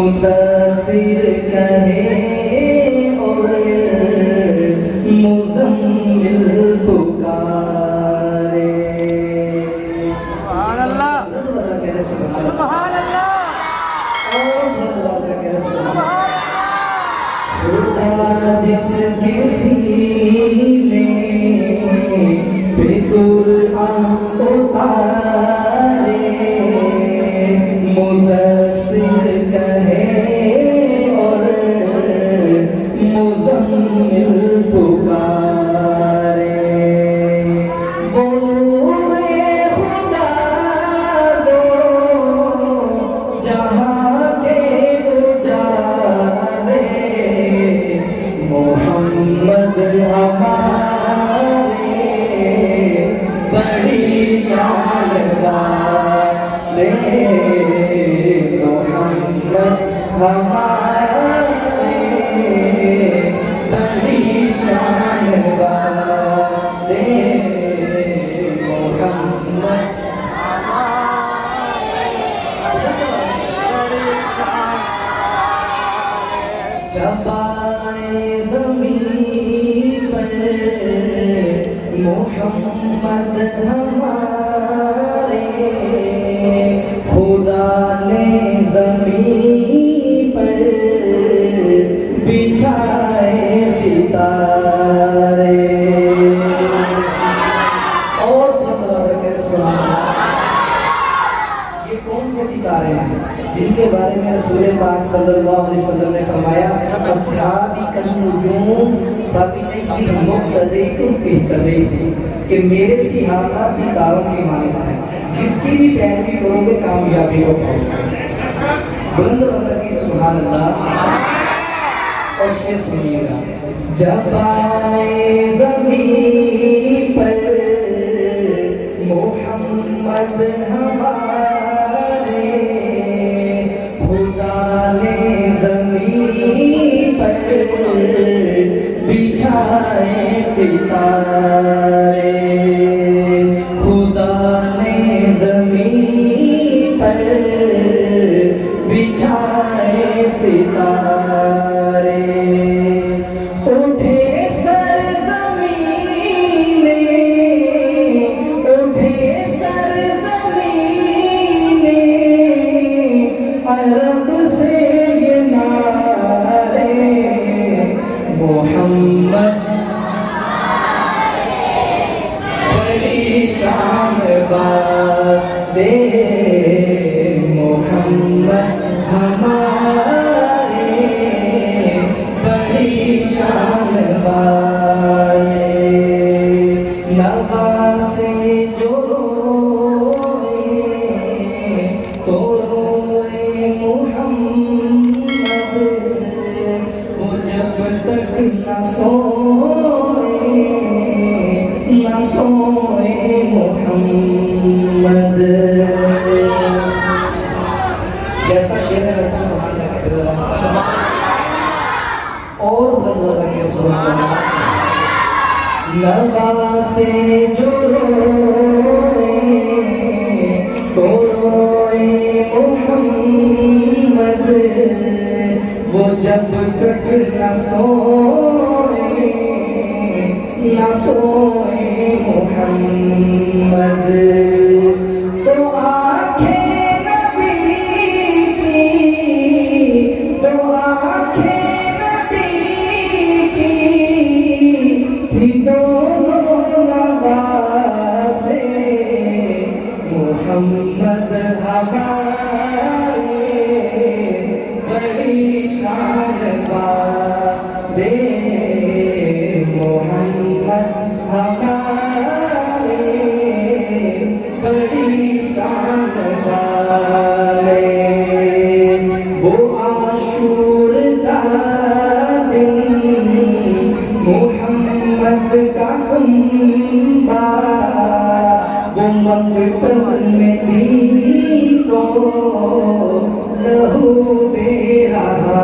मुदस्सिर कहे और मुज़म्मिल पुकारे। सुभान अल्लाह, सुभान अल्लाह, खुदा जिसके सीने पे कुरान उतारे, मुदस्सिर कहे और मुज़म्मिल पुकारे। वो नूरे खुदा दो जहाँ के उजाले, मोहम्मद हमारे बड़ी शान वाले, मोहम्मद हमारे बड़ी शान वाले, मोहम्मद चबाए ज़मीन पर मोहम्मद हमारे, खुदा ने ज़मीन पर बिछाए सितारे। और ये कौन से सितारे हैं जिनके बारे में रसूल पाक सल्लल्लाहु अलैहि वसल्लम ने फरमाया, अस्हाबी कन्नुजूम फबिअय्यि मुक़्तदैतुम इह्तदैतुम, कि मेरे सहाबा सितारों की माने हैं, जिसकी भी पैरवी करोगे कामयाबी को पाओगे। बुलंद आवाज़ की सुभान अल्लाह। और शेर सुनिएगा, जब आए ज़मीन पर मोहम्मद हमारे, खुदा ने ज़मीन पर बिछाए सितारे, खुदा ने ज़मीन पर बिछाए सितारे। उठे सर ज़मीने, उठे सर ज़मीने, अरब से ये नारे, मोहम्मद बड़ी शान वाले, मोहम्मद हमारे बड़ी शान वाले। नवासे जो रोए तो रोए मुहम्मद, वो जब तक न सोए न सोए मुहम्मद। जैसा शेर है वैसा सुभान अल्लाह। और बंदा के सुभान अल्लाह। नवासे जो रोए तो रोए मुहम्मद, वो जब तक न सोए न सोए मुहम्मद। तो आंखें नबी की, तो आंखें नबी की थी दोनों नवासे, मोहम्मद हमारे बड़ी शान वाले, मोहम्मद हमारे बड़ी शान वाले। वो आशूर का दिन मुहम्मद का कुंबा, वो मक्तब में दी को लहू दे रहा